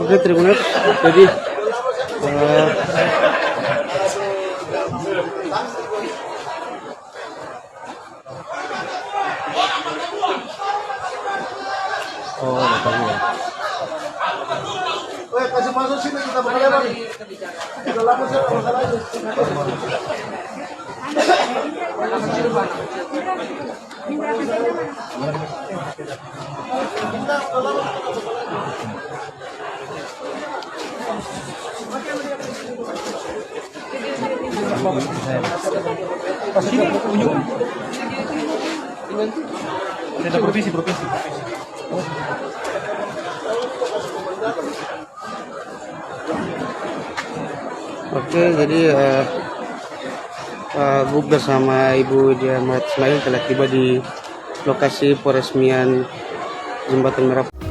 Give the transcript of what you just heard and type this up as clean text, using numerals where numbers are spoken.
Oke, Tribuners. Jadi kasih masuk sini kita bakal lewat. Udah lama sih masalah itu. Sini ujung. Ada provinsi. oke, jadi Gub bersama Ibu Diah Ismail telah tiba di lokasi peresmian Jembatan Merah.